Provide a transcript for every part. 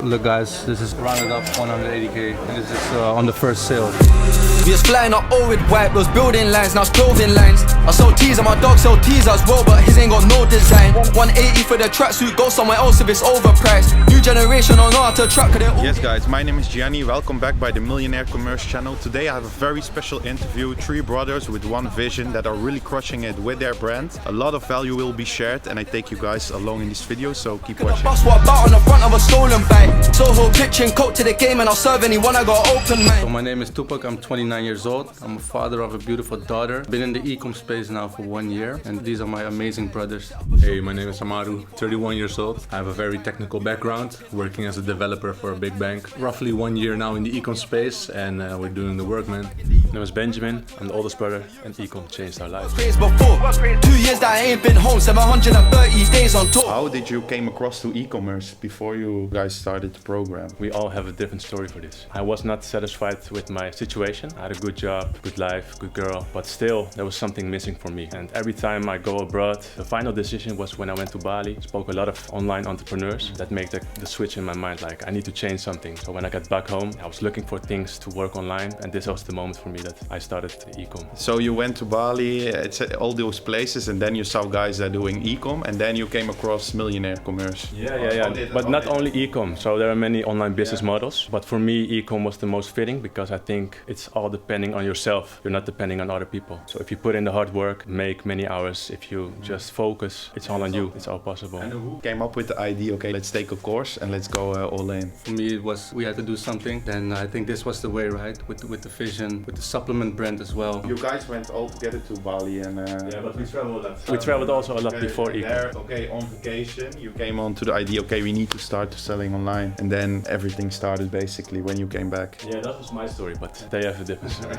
Look guys, this is rounded up 180k and this is on the first sale. We was flying up all with white, those building lines, now it's clothing lines. I sell teas and my dog sell teas as well, but his ain't got no design. 180 for the tracksuit, go somewhere else if it's overpriced. New generation don't know how to track it. Yes guys, my name is Gianni, welcome back by the Millionaire Commerce channel. Today I have a very special interview, three brothers with one vision that are really crushing it with their brand. A lot of value will be shared and I take you guys along in this video, so keep watching. Bus what about on the front of a stolen bike. Soho pitching coat to the game and I'll serve anyone, I got open mind. So my name is Tupac, I'm 29 years old. I'm a father of a beautiful daughter. Been in the e-com space now for 1 year and these are my amazing brothers. Hey, my name is Amaru, 31 years old. I have a very technical background, working as a developer for a big bank. Roughly 1 year now in the e-com space and we're doing the work, man. My name is Benjamin, I'm the oldest brother and e-com changed our lives. Before 2 years that I ain't been home, 730 days on tour. How did you came across to e-commerce before you guys started the program? We all have a different story for this. I was not satisfied with my situation. I had a good job, good life, good girl, but still there was something missing for me. And every time I go abroad, the final decision was when I went to Bali. Spoke a lot of online entrepreneurs that make the switch in my mind, like I need to change something. So when I got back home, I was looking for things to work online and this was the moment for me that I started e-com. So you went to Bali, it's all those places, and then you saw guys that are doing e-com, and then you came across Millionaire Commerce. Yeah. But not only e-com, so there are many online business models, but for me e-com was the most fitting because I think it's all depending on yourself. You're not depending on other people. So if you put in the hard work, make many hours, if you just focus, it's all on you, it's all possible. And who came up with the idea, okay, let's take a course and let's go all in? For me it was, we had to do something, then I think this was the way, right? With the vision, with the supplement brand as well. You guys went all together to Bali and... yeah, but we traveled a lot. We traveled also a lot before e-com. Okay, on vacation, you came on to the idea, okay, we need to start selling online. And then everything started basically when you came back. Yeah, that was my story, but they have a different story.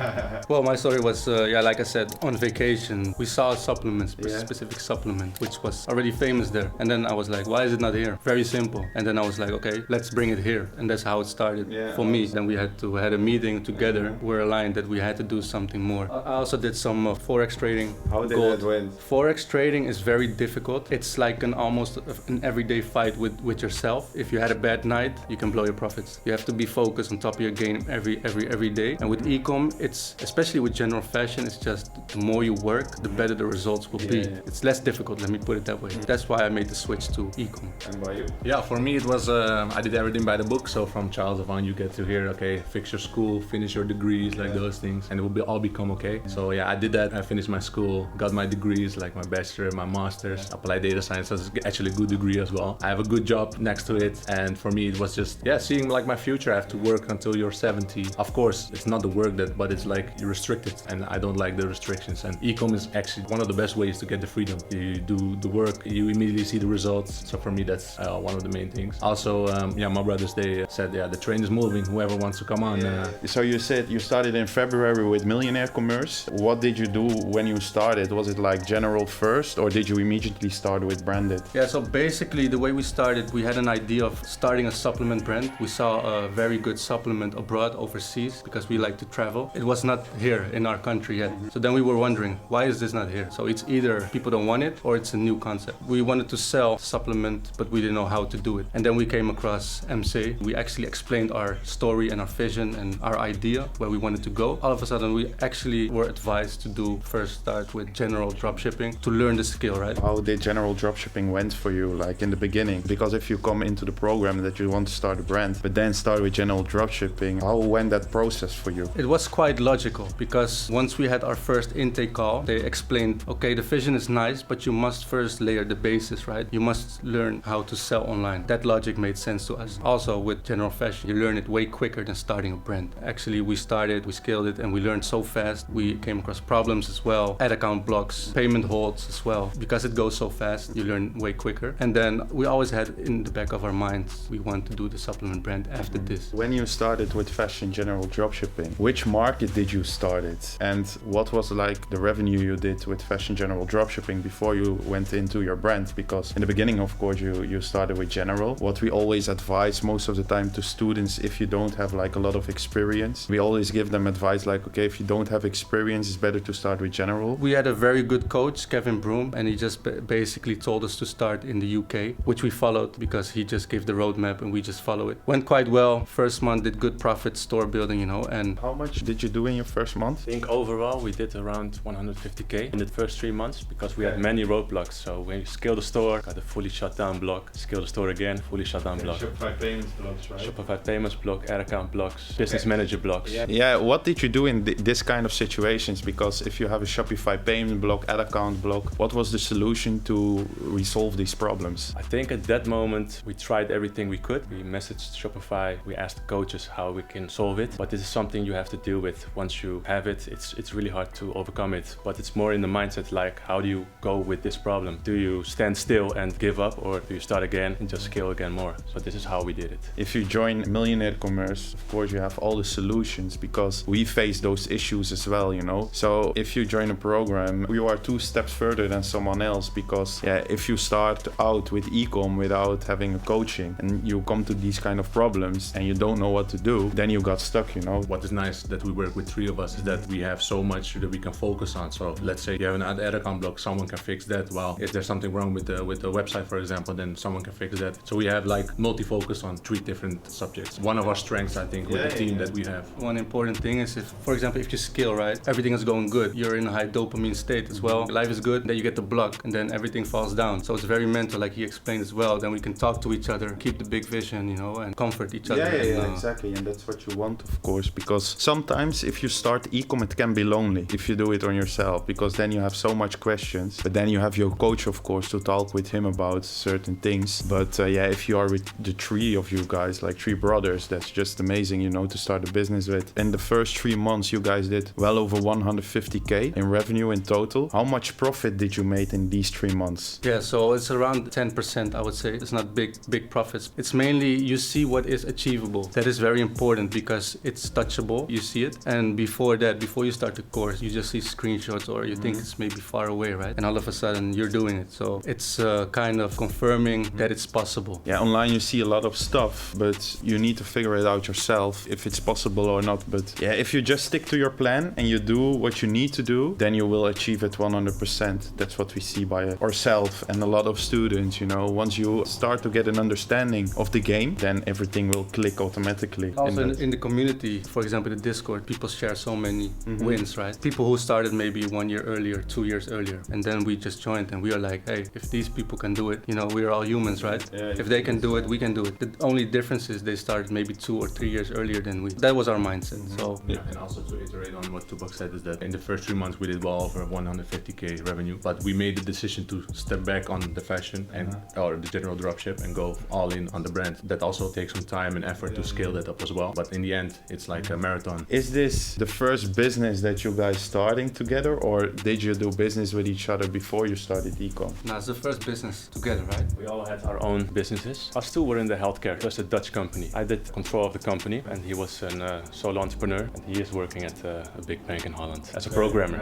Well, my story was, yeah, like I said, on vacation, we saw a supplement, specific supplement, which was already famous there. And then I was like, why is it not here? Very simple. And then I was like, okay, let's bring it here. And that's how it started for me. Then we had a meeting together. We're aligned that we had to do something more. I also did some Forex trading. How did that went? Forex trading is very difficult. It's like almost an everyday fight with yourself. If you had a bad night, you can blow your profits. You have to be focused on top of your game every day. And with e-com, it's, especially with general fashion, it's just the more you work, the better the results will be. It's less difficult, let me put it that way. That's why I made the switch to e-com. And by you? Yeah, for me it was, I did everything by the book. So from childhood on you get to hear, okay, fix your school, finish your degrees, like those things, and it will all become okay. So yeah, I did that. I finished my school, got my degrees, like my bachelor, my master's, applied data science. That's actually a good degree as well. I have a good job next to it. And for me, it was just, seeing like my future. I have to work until you're 70. Of course, it's not the work but it's like you're restricted and I don't like the restrictions. And e-com is actually one of the best ways to get the freedom. You do the work, you immediately see the results. So for me, that's one of the main things. Also, my brothers, they said, the train is moving, whoever wants to come on. So you said you started in February with Millionaire Commerce. What did you do when you started? Was it like general first or did you immediately start with branded? Yeah, so basically the way we started, we had an idea of starting a supplement brand. We saw a very good supplement abroad, overseas, because we like to travel. It was not here in our country yet. So then we were wondering, why is this not here? So it's either people don't want it or it's a new concept. We wanted to sell supplement, but we didn't know how to do it. And then we came across MC. We actually explained our story and our vision and our idea, where we wanted to go. All of a sudden, we actually were advised to first start with general dropshipping to learn the skill, right? How did general dropshipping went for you, like in the beginning? Because if you come into the program that you want to start a brand, but then start with general dropshipping, how went that process for you? It was quite logical because once we had our first intake call, they explained, okay, the vision is nice, but you must first layer the basis, right? You must learn how to sell online. That logic made sense to us. Also with general fashion, you learn it way quicker than starting a brand. Actually, we started, we scaled it, and we learned so fast. We came across problems as well, ad account blocks, payment holds as well. Because it goes so fast, you learn way quicker. And then we always had in the back of our minds, we want to do the supplement brand after this. When you started with fashion general dropshipping, which market did you start it? And what was like the revenue you did with fashion general dropshipping before you went into your brand? Because in the beginning, of course, you started with general. What we always advise most of the time to students, if you don't have like a lot of experience, we always give them advice guys like, okay, if you don't have experience, it's better to start with general? We had a very good coach, Kevin Broom, and he just basically told us to start in the UK, which we followed because he just gave the roadmap and we just follow it. Went quite well. First month did good profit, store building, you know, and How much did you do in your first month? I think overall we did around 150k in the first 3 months because we had many roadblocks. So when you scale the store, got a fully shut down block, scale the store again, fully shut down block. Shopify payments blocks, right? Shopify payments block, ad account blocks, business manager blocks. Yeah, what did you do in this kind of situations? Because if you have a Shopify payment block, ad account block, what was the solution to resolve these problems? I think at that moment we tried everything we could. We messaged Shopify, we asked the coaches how we can solve it. But this is something you have to deal with. Once you have it, it's really hard to overcome it. But it's more in the mindset like, how do you go with this problem? Do you stand still and give up, or do you start again and just scale again more? So this is how we did it. If you join Millionaire Commerce, of course you have all the solutions because we face those issues as well, you know. So if you join a program, you are 2 steps further than someone else because if you start out with e-com without having a coaching and you come to these kind of problems and you don't know what to do, then you got stuck, you know. What is nice that we work with 3 of us is that we have so much that we can focus on. So let's say you have an ad account block, someone can fix that. While if there's something wrong with the website, for example, then someone can fix that. So we have like multi-focus on 3 different subjects. One of our strengths, I think, with the team that we have. one important thing is if, for example, if you scale, right, everything is going good. You're in a high dopamine state as well. Life is good, then you get the block and then everything falls down. So it's very mental, like he explained as well. Then we can talk to each other, keep the big vision, you know, and comfort each other. Exactly. And that's what you want, of course, because sometimes if you start e-com, it can be lonely if you do it on yourself, because then you have so much questions, but then you have your coach, of course, to talk with him about certain things. But if you are with the 3 of you guys, like 3 brothers, that's just amazing, you know, to start a business with. In the first 3 months, you guys did well over 150k in revenue in total. How much profit did you make in these 3 months? Yeah, so it's around 10%, I would say. It's not big profits. It's mainly you see what is achievable. That is very important because it's touchable. You see it. And before that, before you start the course, you just see screenshots or you think it's maybe far away, right? And all of a sudden you're doing it. So it's kind of confirming that it's possible. Yeah, online you see a lot of stuff, but you need to figure it out yourself if it's possible or not. But yeah, if you just stick to your plan and you do what you need to do, then you will achieve it 100%. That's what we see by ourselves and a lot of students, you know. Once you start to get an understanding of the game, then everything will click automatically. Also in the community, for example, the Discord, people share so many wins, right? People who started maybe 1 year earlier, 2 years earlier, and then we just joined and we are like, hey, if these people can do it, you know, we are all humans, right? If they can do it, we can do it. The only difference is they started maybe 2 or 3 years earlier than we. That was our mindset. So Yeah, and also to iterate on what Tupac said is that in the first 3 months we did well over 150k revenue, but we made the decision to step back on the fashion and or the general dropship and go all in on the brand. That also takes some time and effort to scale that up as well. But in the end, it's like a marathon. Is this the first business that you guys starting together, or did you do business with each other before you started e-com? now it's the first business together, right? We all had our own businesses. Us two were in the healthcare. It was a Dutch company. I did control of the company and he was a solo entrepreneur and he is working at a big bank in Holland as a programmer.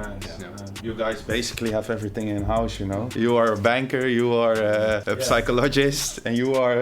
You guys basically have everything in-house, you know? You are a banker, you are a psychologist, and you are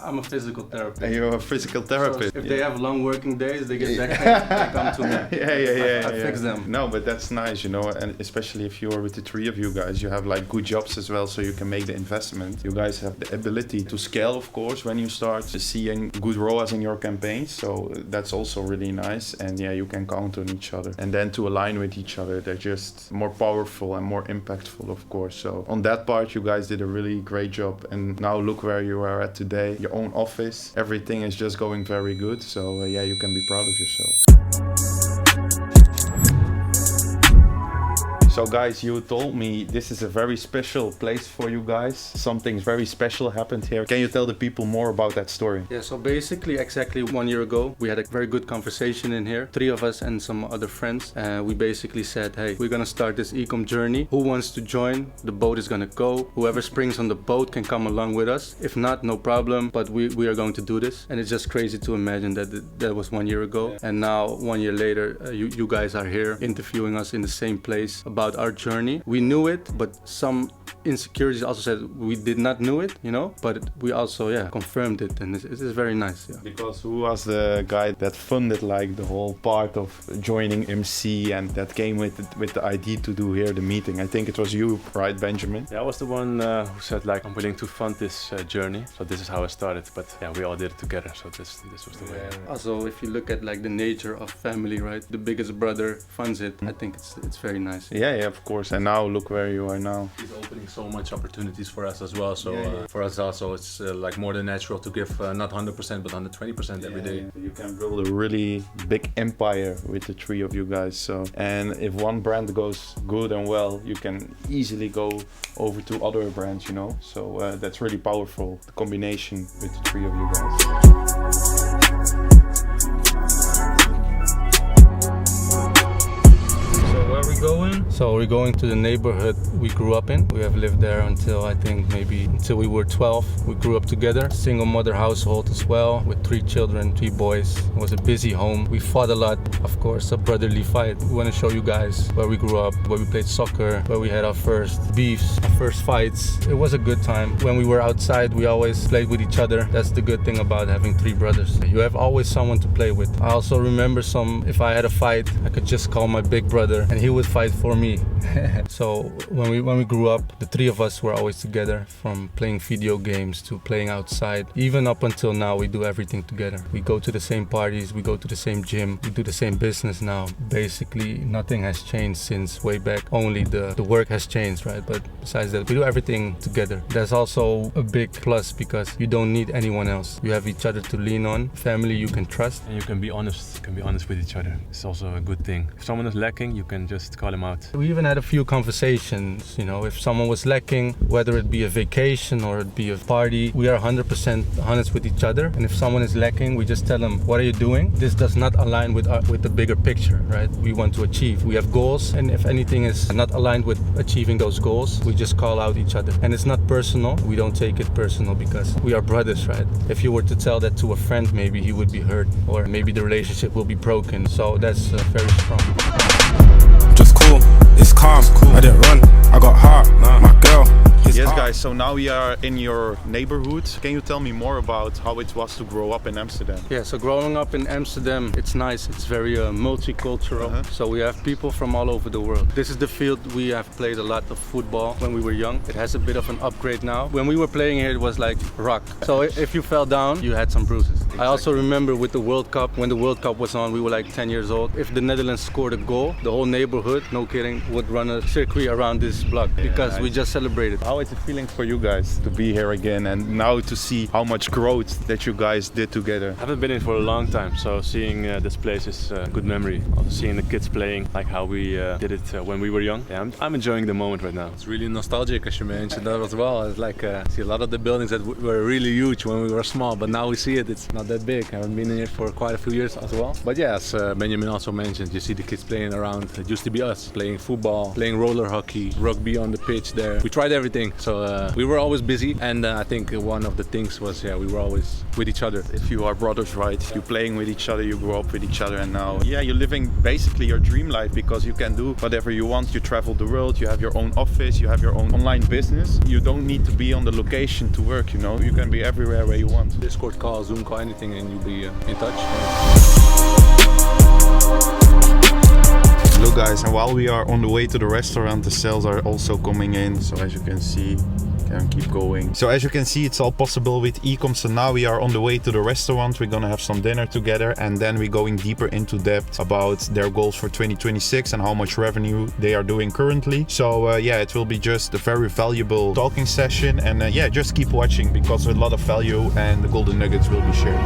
I'm a physical therapist. and you're a physical therapist. So if they have long working days, they get back they come to me. Yeah. I fix them. No, but that's nice, you know, and especially if you're with the 3 of you guys, you have like good jobs as well, so you can make the investment. You guys have the ability to scale, of course, when you start seeing good ROAS in your campaigns, so that's also really nice. And yeah, you can count on each other, and then to align with each other, they're just more powerful and more impactful, of course. So on that part, you guys did a really great job, and now look where you are at today. Your own office, everything is just going very good. So yeah, you can be proud of yourself. So guys, you told me this is a very special place for you guys. Something very special happened here. Can you tell the people more about that story? Yeah, so basically exactly 1 year ago, we had a very good conversation in here. 3 of us and some other friends. We basically said, hey, we're gonna start this e-com journey. Who wants to join? The boat is gonna go. Whoever springs on the boat can come along with us. If not, no problem, but we are going to do this. And it's just crazy to imagine that that was 1 year ago. Yeah. And now 1 year later, you guys are here interviewing us in the same place about our journey. We knew it, but some insecurities. Also said we did not know it, you know, but we also confirmed it, and it is very nice. Yeah. Because who was the guy that funded like the whole part of joining MC and that came with the idea to do here the meeting? I think it was you, right, Benjamin? Yeah, I was the one who said like I'm willing to fund this journey. So this is how I started. But yeah, we all did it together. So this was the way. Also, if you look at like the nature of family, right? The biggest brother funds it. I think it's very nice. Yeah, of course. And now look where you are now. He's opening so much opportunities for us as well. So for us also, it's like more than natural to give not 100% but 120% every day. You can build a really big empire with the three of you guys. So, and if one brand goes good and well, you can easily go over to other brands, you know. So that's really powerful, the combination with the three of you guys. So we're going to the neighborhood we grew up in. We have lived there until I think maybe until we were 12. We grew up together, single mother household as well, with 3 children, 3 boys. It was a busy home. We fought a lot, of course, a brotherly fight. We want to show you guys where we grew up, where we played soccer, where we had our first beefs, our first fights. It was a good time. When we were outside, we always played with each other. That's the good thing about having 3 brothers. You have always someone to play with. I also remember if I had a fight, I could just call my big brother and he would fight for me. So when we grew up, the 3 of us were always together, from playing video games to playing outside. Even up until now, we do everything together. We go to the same parties, we go to the same gym, we do the same business now. Basically, nothing has changed since way back. Only the work has changed, right? But besides that, we do everything together. That's also a big plus because you don't need anyone else. You have each other to lean on, family you can trust. And you can be honest. With each other. It's also a good thing. If someone is lacking, you can just call him out. We even had a few conversations, you know, if someone was lacking, whether it be a vacation or it be a party, we are 100% honest with each other. And if someone is lacking, we just tell them, what are you doing? This does not align with the bigger picture, right? We want to achieve. We have goals, and if anything is not aligned with achieving those goals, we just call out each other. And it's not personal. We don't take it personal because we are brothers, right? If you were to tell that to a friend, maybe he would be hurt, or maybe the relationship will be broken. So that's very strong. Just cool, it's calm. I didn't run, I got heart. My girl. Yes, guys, so now we are in your neighborhood. Can you tell me more about how it was to grow up in Amsterdam? Yeah, so growing up in Amsterdam, it's nice. It's very multicultural. So we have people from all over the world. This is the field we have played a lot of football when we were young. It has a bit of an upgrade now. When we were playing here, it was like rock. So if you fell down, you had some bruises. Exactly. I also remember with the World Cup, when the World Cup was on, we were like 10 years old. If the Netherlands scored a goal, the whole neighborhood, no kidding, would run a circuit around this block because we just celebrated. How is it feeling for you guys to be here again and now to see how much growth that you guys did together? I haven't been in for a long time, so seeing this place is a good memory. Also seeing the kids playing like how we did it when we were young. Yeah, I'm enjoying the moment right now. It's really nostalgic, as you mentioned that as well. It's like see a lot of the buildings that were really huge when we were small, but now we see it's not that big. I haven't been here for quite a few years as well. But yeah, as Benjamin also mentioned, you see the kids playing around. It used to be us playing football, playing roller hockey, rugby on the pitch there. We tried everything, so we were always busy, and I think one of the things was we were always with each other. If you are brothers, right, you're playing with each other, you grow up with each other, and now you're living basically your dream life because you can do whatever you want. You travel the world, you have your own office, you have your own online business. You don't need to be on the location to work, you know, you can be everywhere where you want. Discord call, Zoom call, anything, and you'll be in touch. Look guys, and while we are on the way to the restaurant, the sales are also coming in. So as you can see, can keep going. So as you can see, it's all possible with e-com. So now we are on the way to the restaurant. We're gonna have some dinner together, and then we're going deeper into depth about their goals for 2026 and how much revenue they are doing currently. So it will be just a very valuable talking session, and just keep watching because there's a lot of value and the golden nuggets will be shared.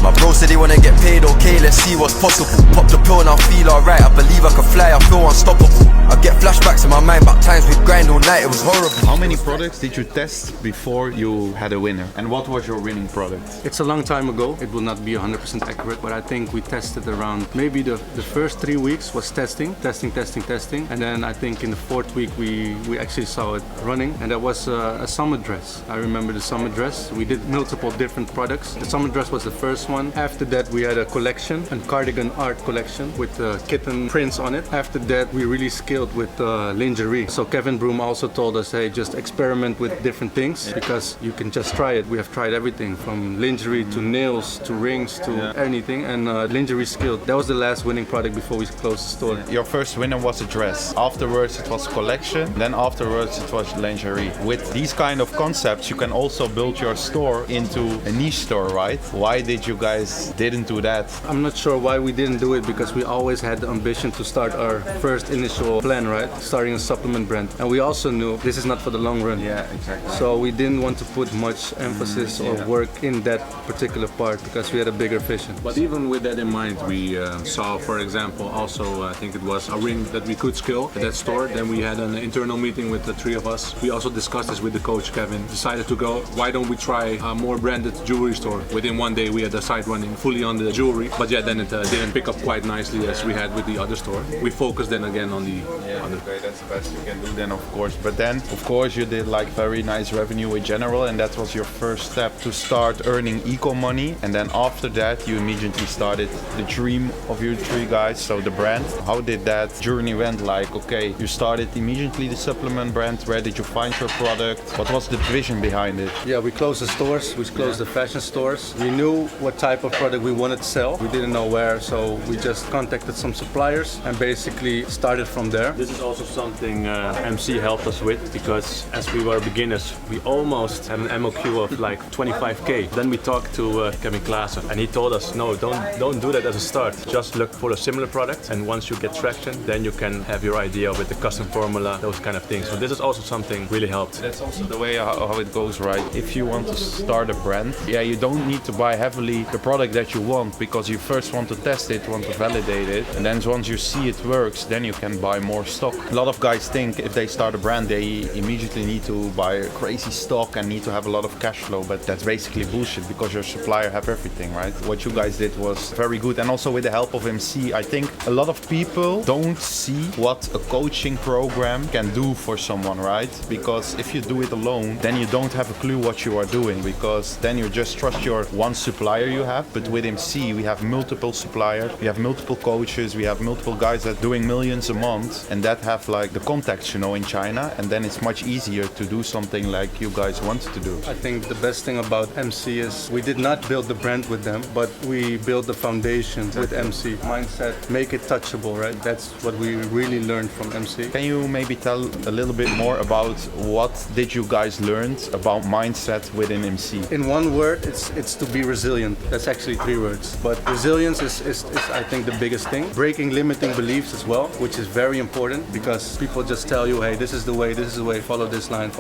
My bro said they wanna get paid, okay, let's see what's possible. Pop the pill and I feel alright, I believe I can fly, I feel unstoppable. I get flashbacks in my mind, back times we'd grind all night, it was horrible. How many products did you test before you had a winner? And what was your winning product? It's a long time ago, it will not be 100% accurate, but I think we tested around, maybe the first 3 weeks was testing. And then I think in the 4th week we actually saw it running, and that was a summer dress. I remember the summer dress. We did multiple different products. The summer dress was the first one. one. After that, we had a collection, a cardigan art collection with kitten prints on it. After that, we really skilled with lingerie. So Kevin Broom also told us, hey, just experiment with different things because you can just try it. We have tried everything from lingerie to nails to rings to anything, and lingerie skilled. That was the last winning product before we closed the store. Your first winner was a dress. Afterwards it was collection. Then afterwards it was lingerie. With these kind of concepts you can also build your store into a niche store, right? Why did you guys didn't do that? I'm not sure why we didn't do it because we always had the ambition to start our first initial plan, right? Starting a supplement brand. And we also knew this is not for the long run. Yeah, exactly. So we didn't want to put much emphasis or work in that particular part because we had a bigger vision. But even with that in mind, we saw, for example, also I think it was a ring that we could skill at that store. Then we had an internal meeting with the three of us. We also discussed this with the coach Kevin. Decided to go, why don't we try a more branded jewelry store? Within one day we had the site running fully on the jewelry. But yeah, then it didn't pick up quite nicely as we had with the other store. We focused then again on the other. Okay, that's the best you can do then, of course. But then, of course, you did like very nice revenue in general, and that was your first step to start earning eco money. And then after that, you immediately started the dream of you three guys, so the brand. How did that journey went? Like, okay, you started immediately the supplement brand. Where did you find your product? What was the vision behind it? Yeah, we closed the stores, we closed the fashion stores. We knew what type of product we wanted to sell. We didn't know where, so we just contacted some suppliers and basically started from there. This is also something MC helped us with because as we were beginners, we almost had an MOQ of like 25k. Then we talked to Kevin Klaassen and he told us, no, don't do that as a start. Just look for a similar product, and once you get traction, then you can have your idea with the custom formula, those kind of things. So this is also something really helped. That's also the way how it goes, right? If you want to start a brand, yeah, you don't need to buy heavily the product that you want because you first want to test it, want to validate it, and then once you see it works, then you can buy more stock. A lot of guys think if they start a brand, they immediately need to buy crazy stock and need to have a lot of cash flow, but that's basically bullshit because your supplier have everything, right? What you guys did was very good, and also with the help of MC, I think a lot of people don't see what a coaching program can do for someone, right? Because if you do it alone, then you don't have a clue what you are doing because then you just trust your one supplier you have. But with MC, we have multiple suppliers, we have multiple coaches, we have multiple guys that are doing millions a month and that have like the contacts, you know, in China, and then it's much easier to do something like you guys wanted to do. I think the best thing about MC is we did not build the brand with them, but we built the foundation with MC. Mindset, make it touchable, right? That's what we really learned from MC. Can you maybe tell a little bit more about what did you guys learn about mindset within MC? In one word, it's to be resilient. That's actually 3 words. But resilience is I think the biggest thing. Breaking limiting beliefs as well, which is very important because people just tell you, hey, this is the way, follow this line,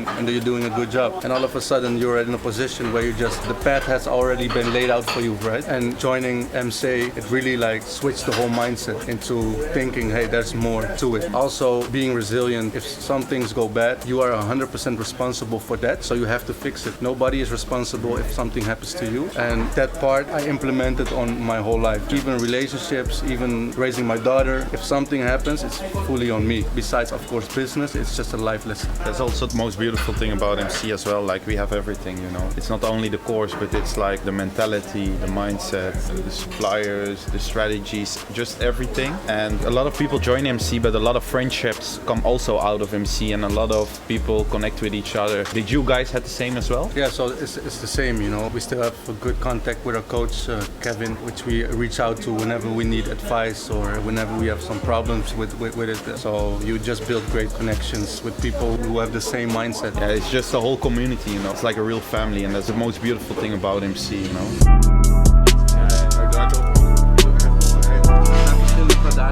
and then you're doing a good job. And all of a sudden you're in a position where the path has already been laid out for you, right? And joining MC, it really like switched the whole mindset into thinking, hey, there's more to it. Also being resilient. If some things go bad, you are 100% responsible for that, so you have to fix it. Nobody is responsible if something happens to you, and that part I implemented on my whole life. Even relationships, even raising my daughter. If something happens, it's fully on me. Besides, of course, business, it's just a life lesson. That's also the most beautiful thing about MC as well. Like we have everything, you know. It's not only the course, but it's like the mentality, the mindset, the suppliers, the strategies, just everything. And a lot of people join MC, but a lot of friendships come also out of MC, and a lot of people connect with each other. Did you guys have the same as well? Yeah, so it's the same, you know. We still have a good contact with our coach, Kevin, which we reach out to whenever we need advice or whenever we have some problems with it. So you just build great connections with people who have the same mindset. Yeah, it's just a whole community, you know. It's like a real family, and that's the most beautiful thing about MC, you know.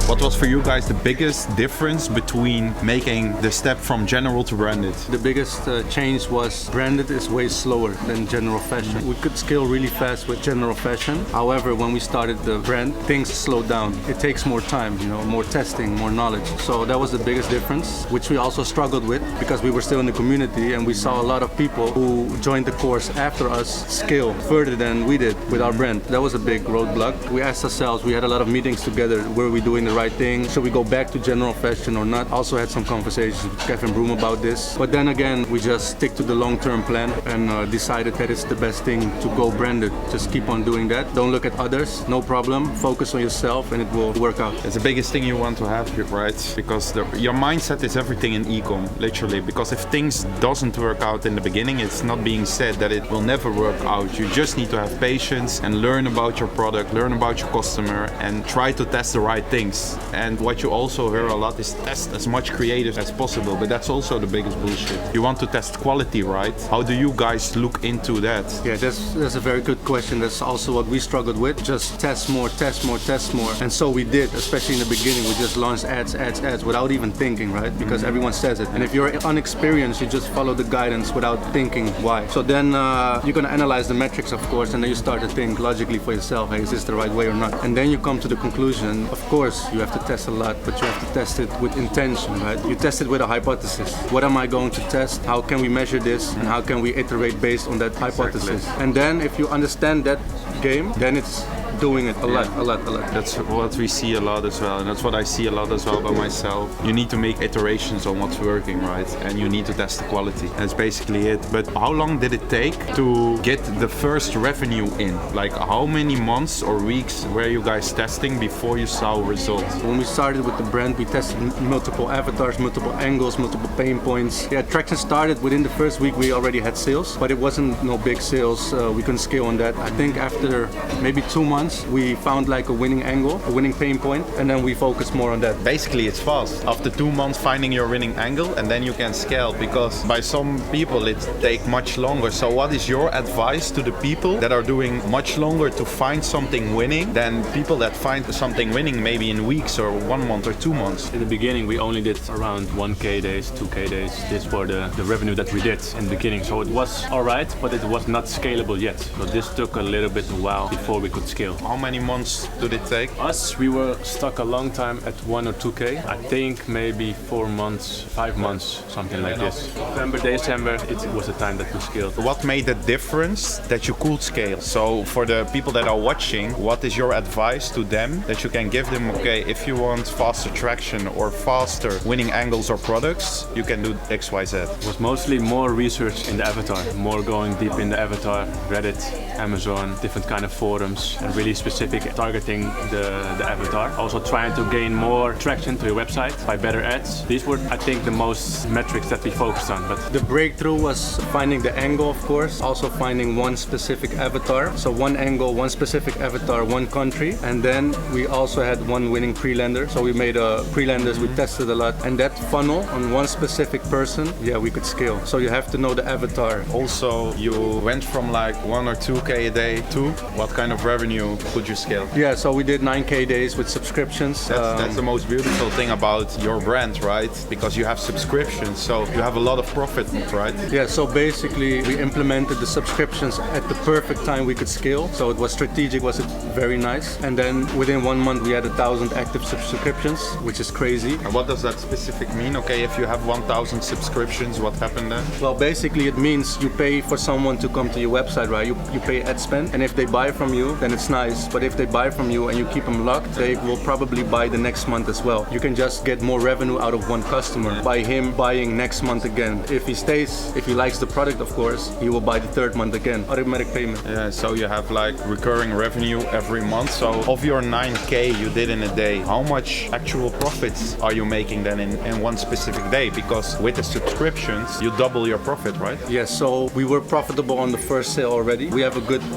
What was for you guys the biggest difference between making the step from general to branded? The biggest change was branded is way slower than general fashion. We could scale really fast with general fashion. However, when we started the brand, things slowed down. It takes more time, you know, more testing, more knowledge. So that was the biggest difference, which we also struggled with because we were still in the community and we saw a lot of people who joined the course after us scale further than we did with our brand. That was a big roadblock. We asked ourselves, we had a lot of meetings together, were we doing the right thing? thing. Should we go back to general fashion or not? Also had some conversations with Kevin Broom about this. But then again, we just stick to the long-term plan and decided that it's the best thing to go branded. Just keep on doing that. Don't look at others, no problem. Focus on yourself and it will work out. It's the biggest thing you want to have here, right? Because your mindset is everything in e-com, literally. Because if things doesn't work out in the beginning, it's not being said that it will never work out. You just need to have patience and learn about your product, learn about your customer, and try to test the right things. And what you also hear a lot is test as much creative as possible, but that's also the biggest bullshit. You want to test quality, right? How do you guys look into that? Yeah, that's a very good question. That's also what we struggled with. Just test more, test more, test more. And so we did, especially in the beginning. We just launched ads without even thinking, right? Because everyone says it. And if you're unexperienced, you just follow the guidance without thinking why. So then you're gonna analyze the metrics, of course, and then you start to think logically for yourself, hey, is this the right way or not? And then you come to the conclusion, of course, you have to test a lot, but you have to test it with intention, right? You test it with a hypothesis. What am I going to test? How can we measure this? And how can we iterate based on that hypothesis? Exactly. And then if you understand that game, then it's doing it a lot. That's what we see a lot as well, and that's what I see a lot as well by myself. You need to make iterations on what's working, right? And you need to test the quality. That's basically it. But how long did it take to get the first revenue in? Like how many months or weeks were you guys testing before you saw results? When we started with the brand, we tested multiple avatars, multiple angles, multiple pain points. Yeah, Traction started within the first week. We already had sales, but it wasn't no big sales. We couldn't scale on that. I think after maybe 2 months, we found like a winning angle, a winning pain point, and then we focused more on that. Basically, it's fast. After 2 months finding your winning angle, and then you can scale, because by some people it takes much longer. So what is your advice to the people that are doing much longer to find something winning than people that find something winning maybe in weeks or 1 month or 2 months? In the beginning, we only did around 1K days, 2K days. This for the revenue that we did in the beginning. So it was all right, but it was not scalable yet. So this took a little bit of a while before we could scale. How many months did it take? Us, we were stuck a long time at 1 or 2K. I think maybe 4 months, 5 months, something like this. November, December, it was the time that we scaled. What made the difference that you could scale? So for the people that are watching, what is your advice to them that you can give them? Okay, if you want faster traction or faster winning angles or products, you can do X, Y, Z. It was mostly more research in the avatar, more going deep in the avatar, Reddit, Amazon, different kind of forums, and really specific targeting the avatar. Also trying to gain more traction to your website by better ads. These were, I think, the most metrics that we focused on. But the breakthrough was finding the angle, of course, also finding one specific avatar. So one angle, one specific avatar, one country, and then we also had one winning pre-lender. So we made pre-lenders, we tested a lot, and that funnel on one specific person, yeah, we could scale. So you have to know the avatar. Also, you went from like 1 or 2K a day to what kind of revenue could you scale? Yeah, so we did 9K days with subscriptions. That's the most beautiful thing about your brand, right? Because you have subscriptions, so you have a lot of profit, right? Yeah, so basically we implemented the subscriptions at the perfect time we could scale. So it was strategic, was very nice. And then within 1 month we had 1,000 active subscriptions, which is crazy. And what does that specific mean? Okay, if you have 1,000 subscriptions, what happened then? Well, basically it means you pay for someone to come to your website, right? You pay ad spend, and if they buy from you, then it's nice. But if they buy from you and you keep them locked, they will probably buy the next month as well. You can just get more revenue out of one customer by him buying next month again. If he stays, if he likes the product, of course, he will buy the third month again. Automatic payment. Yeah, so you have like recurring revenue every month. So of your 9K you did in a day, how much actual profits are you making then in one specific day? Because with the subscriptions, you double your profit, right? Yes, so we were profitable on the first sale already. We have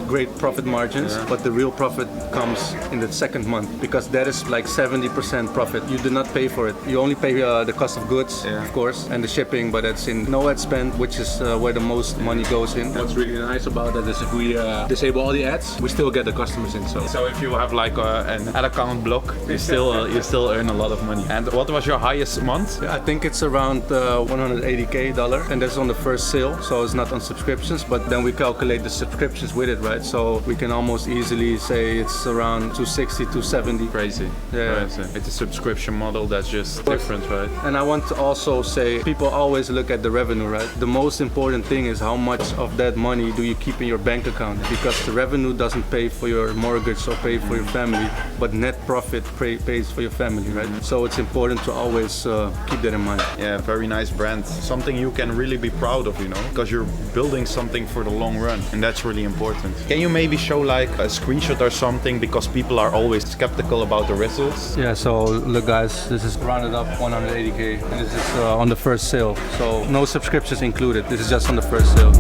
great profit margins, but the real profit comes in the second month, because that is like 70% profit. You do not pay for it. You only pay the cost of goods, of course, and the shipping, but that's in no ad spend, which is where the most money goes in. What's really nice about that is if we disable all the ads, we still get the customers in. So if you have like an ad account block, you still earn a lot of money. And what was your highest month? I think it's around $180K, and that's on the first sale, so it's not on subscriptions, but then we calculate the subscriptions with it, right? So we can almost easily say it's around 260, 270. Crazy. Yeah. Crazy. It's a subscription model that's just different, right? And I want to also say, people always look at the revenue, right? The most important thing is how much of that money do you keep in your bank account? Because the revenue doesn't pay for your mortgage or pay for your family, but net profit pays for your family, right? So it's important to always keep that in mind. Yeah, very nice brand. Something you can really be proud of, you know, because you're building something for the long run, and that's really important. Can you maybe show like a screenshot or something, because people are always skeptical about the results? Yeah, so look guys, this is rounded up 180K, and this is on the first sale. So no subscriptions included, this is just on the first sale.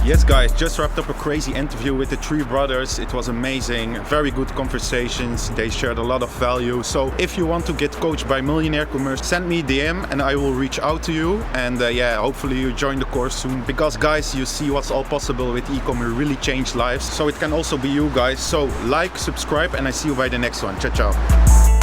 Yes guys, just wrapped up a crazy interview with the three brothers. It was amazing, very good conversations. They shared a lot of value. So if you want to get coached by Millionaire Commerce, send me a DM and I will reach out to you. And yeah, hopefully you join the course soon. Because guys, you see what's all possible with e-commerce, really changed lives. So it can also be you guys. So like, subscribe, and I see you by the next one. Ciao, ciao.